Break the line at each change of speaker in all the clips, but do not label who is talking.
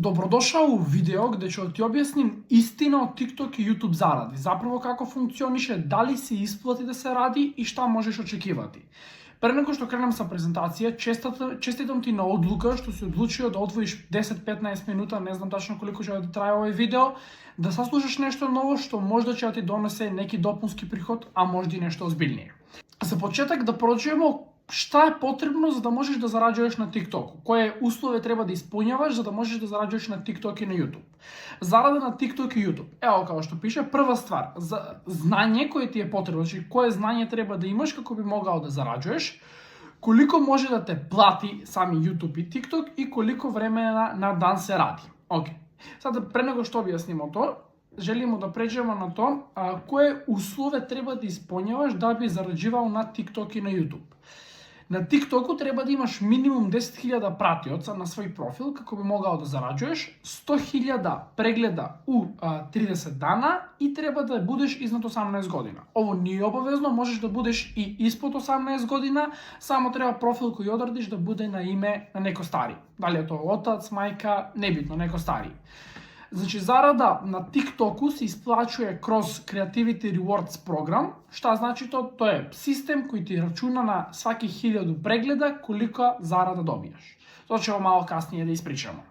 Добродошao у видео где ќе ти објасним истина од TikTok и YouTube заради, заправо како функционише, дали се исплати да се ради и шта можеш очекивати. Пред него што кренем со презентација, честитам ти на одлука што си одлучио да одвоиш 10-15 минута, не знам тачно колико ќе да трае овој видео, да саслушаш нешто ново што можда ќе ти донесе неки допунски приход, а можда и нешто озбилнije. За почеток да прочуеме шта е потребно за да можеш да зараѓуваш на TikTok, кои услови треба да исполняваш за да можеш да зараѓуваш на TikTok и на YouTube. Зарада на TikTok и YouTube. Ево како што пише, прва ствар, за знање кое ти е потребно, значи кое знање треба да имаш како би могал да зараѓуваш, колико може да те плати сами YouTube и TikTok и колико време на дан се ради. Океј. Сега пред него што објаснимо тоа, желимо да преđemo на тоа кое услови треба да исполняваш да би зараđivал на TikTok и на YouTube. На TikToku треба да имаш минимум 10.000 пратиоца на свој профил како би могал да зараđujеш, 100.000 прегледа у 30 дана и треба да будеш изнад 18 година. Ово не е обавезно, можеш да будеш и испод 18 година, само треба профил кој одредиш да буде на име на неко стари. Дали е тоа отац, мајка, небитно, неко стари. Значи, зарада на TikToku се исплачува кроз Creativity Rewards програм. Шта значи тоа? Тоа е систем кој ти рачуна на сваки 1000 прегледа колика зарада добиеш. Тоа ќе малку каснije да испричаме.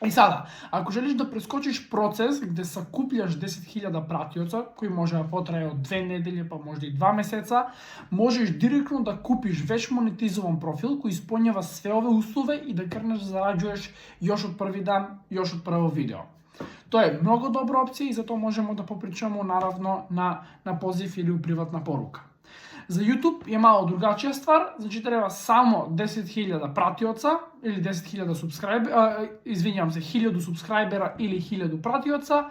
И сада, ако желиш да прескочиш процес где сакупљаш 10.000 пратиоца, кој може да потрае од 2 недели, па може и 2 месеца, можеш директно да купиш веќе монетизован профил кој исполнува све овие услови и да кренеш да зараđujеш још од први дан, још од прво видео. Тоа е многу добра опција и затоа можеме да попричаме наравно на позив или у приватна порука. За YouTube е мало другачија ствар, значи треба само 10.000 пратиоца или 10.000 субскрайбера, 1000 субскрайбера или 1000 пратиоца,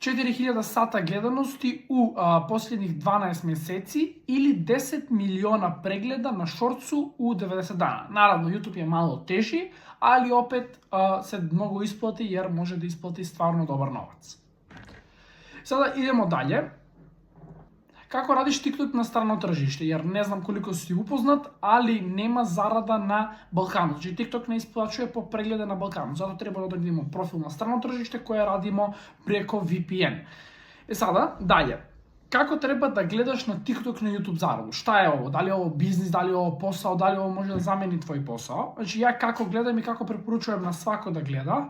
4000 сата гледаности у последних 12 месеци или 10 милиона прегледа на шортсу у 90 дана. Наравно, YouTube е мало тежи, али опет се многу исплати, јер може да исплати стварно добар новац. Сега идемо далje. Како радиш TikTok на страно тржиште? Јер не знам колико си упознат, али нема зарада на Балканот. Значи TikTok не исплачува по прегледа на Балканот. Затоа треба да одредиме профил на страно тржиште кој радимо преко VPN. Сада, далje. Како треба да гледаш на TikTok на YouTube зараду? Шта е ово? Дали е ово бизнис, дали е ово посао, дали ово може да замени твој посао? Значи ја како гледам и како препоручувам на свако да гледа,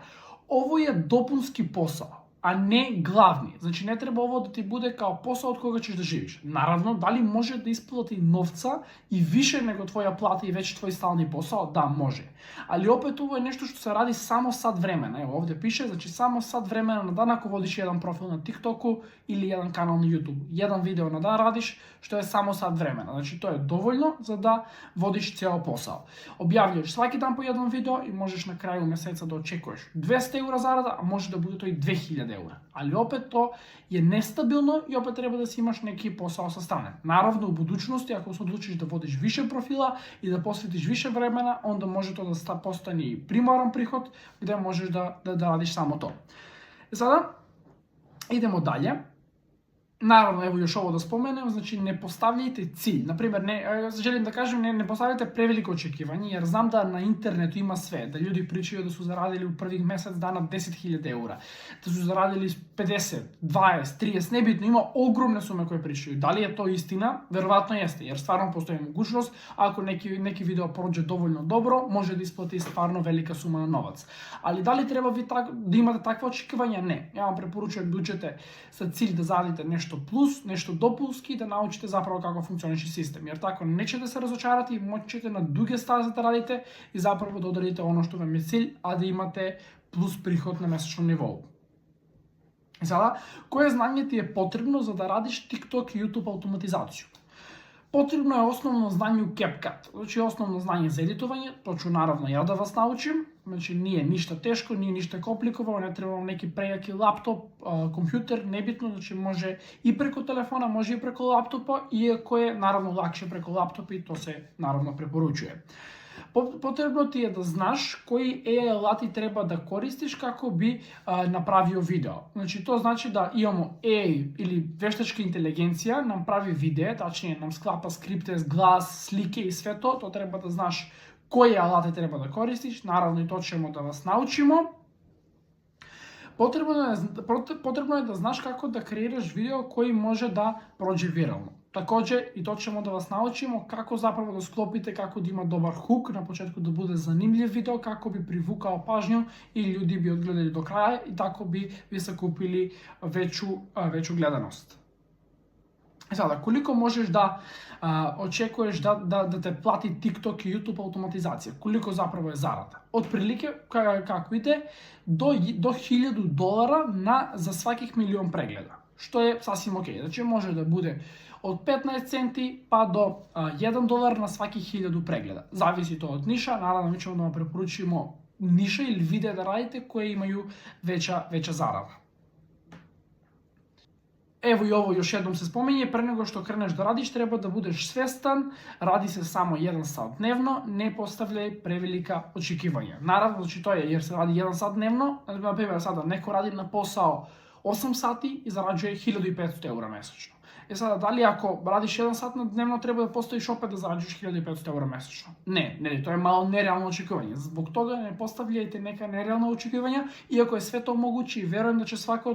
ово е допунски посао, а не главни. Значи не треба ово да ти буде као посао од кога ќе да живиш. Наравно, дали може да исплати новца и више него твоја плата и веќе твој стални посао? Да, може. Али опет ово е нешто што се ради само сат времена. Ево овде пише, значи само сат времена на дан ако водиш еден профил на TikToku или еден канал на YouTube. Еден видео на дан радиш, што е само сат времена. Значи тоа е доволно за да водиш цел посао. Објавljуваш сваки дан по еден видео и можеш на крају месеца да очекуваш 200 евра зарада, а може да буде тој 2000 евра. Али опет тоа е нестабилно и опет треба да си имаш неки посао со страна. Наравно, у будучности, ако се одлучиш да водиш више профила и да посветиш више времена, онда може тоа да постане и примарен приход, где можеш да радиш само тоа. Сада, идемо далje. Наравно, ево још ово да споменем, значи не поставljajte cilj. Например, желим да кажем, не поставите превелико очекивање, јер знам да на интернету има све, да луѓе причају да су зарадили у првих месец дана 10.000 евра, да су зарадили 50, 20, 30, небитно, има огромне суме кои причају. Дали е тоа истина? Веројатно јесте, јер стварно постои могуćност, ако неки видео проđe доволно добро, може да исплати стварно велика сума на новац. Али дали треба ви да имате таква очекивања? Не. Ја вам препоручувам да учите со cilj да зарадите нешто плюс, нешто допулски, да научите заправо како функционише систем. Јер тако не ќе да се разочарате и можете на дуге стази да радите и заправо да одредите оно што вам е cilj, а да имате плюс приход на месечно ниво. Сега, кое знање ти е потребно за да радиш TikTok и YouTube автоматизација? Потребно е основно знање у CapCut. Значи основно знање за едитување, точно наравно ја да вас научим. Значи не е ништа тешко, не е ништа компликовано, не треба неки прејаки лаптоп, компјутер, небитно, значи може и преку телефона, може и преку лаптопа, иако е наравно лакше преку лаптоп и тоа се наравно препоручува. Потребно ти е да знаш кои AI алати треба да користиш како би направио видео. Значи тоа значи да имамо AI или вештачка интелигенција нам прави видео, тачнije нам склапа скрипте, глас, слики и све тоа треба да знаш кои алати треба да користиш, наравно и тоа ćemo да вас научимо. Потребно е да знаеш како да креираш видео кој може да проđe вирално. Такоđe, и то ćemo da vas naučimo kako zapravo da sklopite, kako da ima dobar hook, na početku da bude zanimljiv video, kako bi privukao pažnju i ljudi bi odgledali do kraja i tako bi vi sakupili veću gledanost. Sada, koliko možeš da očekuješ da te plati TikTok i YouTube automatizacija? Koliko zapravo je zarada? Otprilike, kako ide, do $1000 za svakih milion pregleda. Što je sasvim ok. Znači, može da bude od 15 centi pa do $1 na svakih 1000 pregleda. Zavisi to od niša. Naravno, mi ćemo da vam preporučimo niše ili videe da radite koje imaju veća zarada. Evo i ovo još jednom se spominje, pre nego što kreneš da radiš treba da budeš svestan, radi se samo 1 sat dnevno, ne postavljaj prevelika očekivanja. Naravno, znači to je jer se radi 1 sat dnevno, na primjer sada neko radi na posao 8 sati i zarađuje 1500 eura mesečno. Sada, da li ako radiš 1 sat na dnevno treba da postaviš opet da zarađuješ 1500 eura mesečno? Ne, to je malo nerealno očekivanje. Zbog toga ne postavljajte neka nerealna očekivanja, iako je sve to moguće i verujem da će svako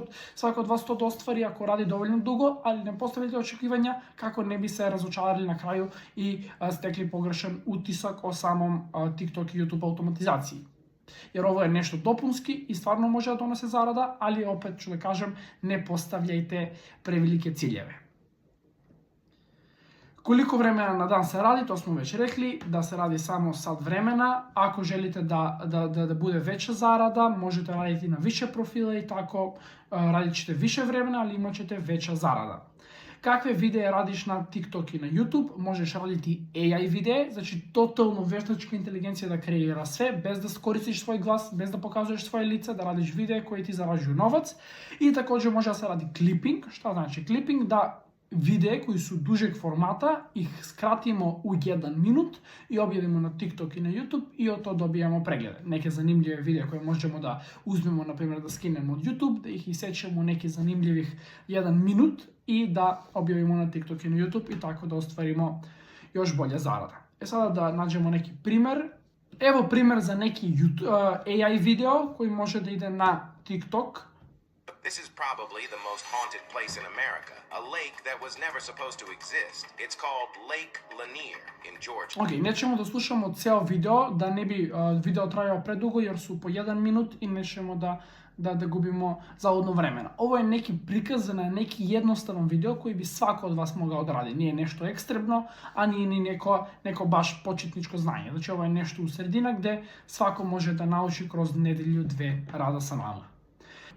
od vas to da ostvari ako radi dovoljno dugo, ali ne postavljajte očekivanja kako ne bi se razočarali na kraju i stekli pogrešan utisak o samom TikTok i YouTube automatizaciji. Jer ovo je nešto dopunski i stvarno može da donese zarada, ali opet ću da kažem, ne postavljajte prevelike ciljeve. Koliko vremena na dan se radi, to smo već rekli, da se radi samo sat vremena. Ako želite da bude veća zarada, možete raditi na više profila i tako radit ćete više vremena, ali imat ćete veća zarada. Kakve videe radiš na TikTok i na YouTube? Možeš raditi AI videe, znači totalno veštačka inteligencija da kreira sve, bez da koristiš svoj glas, bez da pokazuješ svoje lice, da radiš videe koji ti zarađuju novac. I također može da se radi clipping. Šta znači clipping? Da videe koji su dužeg formata ih skratimo u 1 minut i objavimo na TikTok i na YouTube i od to dobijamo preglede. Neke zanimljive videe koje možemo da uzmemo, na primjer da skinemo od YouTube, da ih isečemo u neki zanimljivih 1 minut i da objavimo na TikTok i na YouTube i tako da ostvarimo još bolje zarada. Sada da nađemo neki primer. Evo primer za neki AI video koji može da ide na TikTok.
This is probably the most haunted place in America, a lake that was never supposed to exist. It's called Lake Lanier in Georgia.
Ok, nećemo da slušamo ceo video, da ne bi video trajao predugo jer su po 1 minut i nećemo da gubimo zavodno vremena. Ovo je neki prikaz na neki jednostavan video koji bi svako od vas mogao da radi. Nije nešto ekstremno, a nije ni neko baš početničko znanje. Znači ovo je nešto u sredina gde svako može da nauči kroz nedelju, 2 rada sa nama.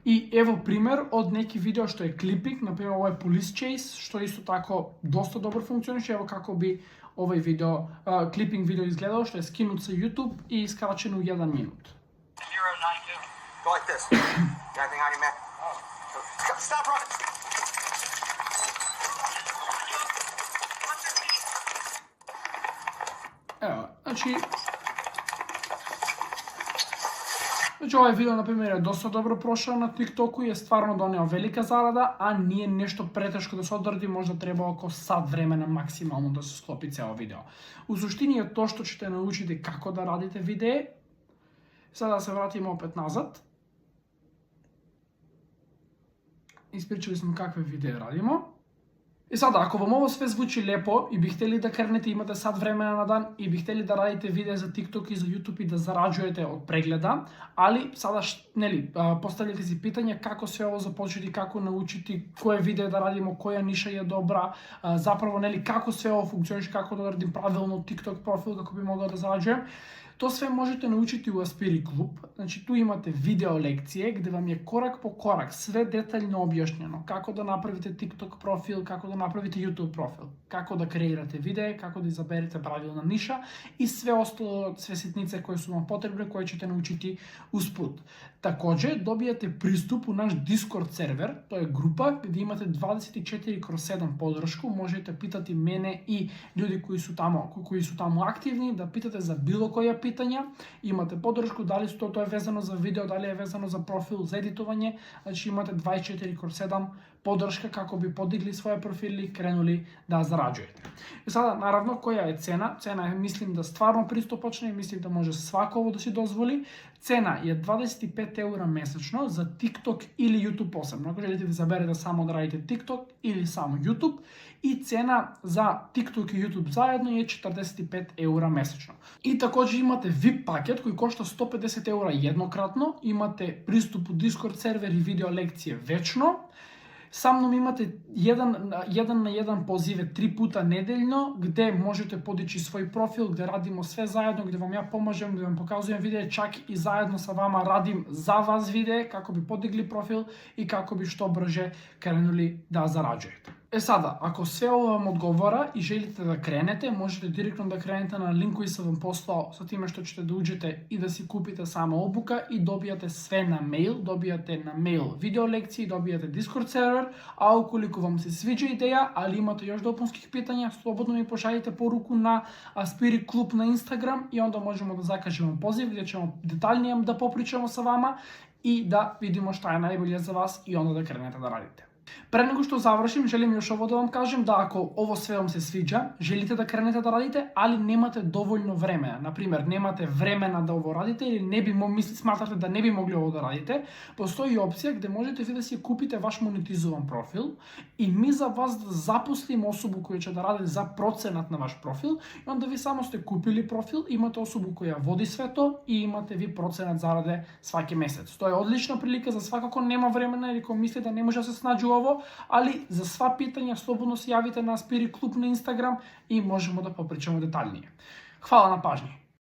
I evo primer od neki video što je clipping, na primjer ovo je Police Chase, što isto tako dosta dobro funkcioniše. Evo kako bi ovaj video, clipping video izgledao, što je skinut sa YouTube i iskraćen u 1 minut.
Go like this. Got anything on you, man? Stop running!
Evo, znači ovaj video, na primjer, je dosta dobro prošao na TikToku i je stvarno doneo velika zarada, a nije nešto preteško da se odradi, možda treba oko sat vremena maksimalno da se sklopi ceo video. U suštini je to što ćete naučiti kako da radite videe. Sada se vratimo opet nazad. Ispričali smo kakve videe radimo. I sada, ako vam ovo sve zvuči lepo i bi hteli da krenete, imate sat vremena na dan i bi hteli da radite videe za TikTok i za YouTube i da zarađujete od pregleda, ali sada, postavljate si pitanje kako sve ovo započeti, kako naučiti, koje videe da radimo, koja niša je dobra, zapravo, kako sve ovo funkcioniše, kako da radim pravilno TikTok profil kako bi mogao da zarađujem. To sve možete naučiti u Aspiri Klub. Znači tu imate video lekcije gde vam je korak po korak sve detaljno objašnjeno kako da napravite TikTok profil, kako da napravite YouTube profil, kako da kreirate videe, kako da izaberete pravilna niša i sve ostalo, sve sitnice koje su vam potrebne, koje ćete naučiti usput. Takođe, dobijate pristup u naš Discord server, to je grupa gde imate 24/7 podršku, možete pitati mene i ljudi koji su tamo aktivni, da pitate za bilo koja питања, имате поддршку, дали тоа е везано за видео, дали е везано за профил, за едитување, значи имате 24/7 поддршка како би подигли своје профили и кренули да зараѓуете. И сега, наравно, која е цена? Цена е, мислим да стварно пристапочна и мислим да може свако да си дозволи. Цена е 25 евра месечно за TikTok или YouTube посебно. Ако желите да заберете само да радите TikTok или само YouTube, и цена за TikTok и YouTube заедно е 45 евра месечно. И такоđe имате VIP пакет кој кошта 150 евра еднократно, имате приступ у Discord сервер и видео лекcije вечно. Са мном имате еден на еден позиве 3 пута неделно, где можете подичи свој профил, где радимо све заедно, где вам ја помажем, где вам показувам видео, чак и заедно со вама радим за вас видео, како би подигли профил и како би што брже кренули да зараѓуете. Сада, ако све ова вам одговора и желите да кренете, можете директно да кренете на линк кој се вам послал со тиме што ќе да уđете и да си купите сама обука и добијате све на мејл, добијате на мејл видео лекции, добијате Discord сервер, а околику вам се свиѓа идеја, али имате још допунски питања, слободно ми пошаljite поруку на Aspiri Клуб на Инстаграм и онда можеме да закажеме позив где ќе деталније да попричаме со вама и да видиме шта е најболје за вас и онда да кренете да радите. Пред него што завршим, желим још ово да вам кажем да ако ово све вам се свиѓа, желите да кренете да радите, али немате доволно време. Например, немате времена да ово радите или не би сматате да не би могли ово да радите, постои опција где можете ви да си купите ваш монетизован профил и ми за вас да запуслим особу која ќе да ради за проценат на ваш профил и онда ви само сте купили профил, имате особу која води свето и имате ви проценат зараде сваки месец. Тоа е одлична прилика за свакако нема времена или кој мисли да не може да се снаđу ово, али за сва питања слободно се јавите на Aspiri Клуб на Инстаграм и можеме да попричаме деталније. Хвала на пажње.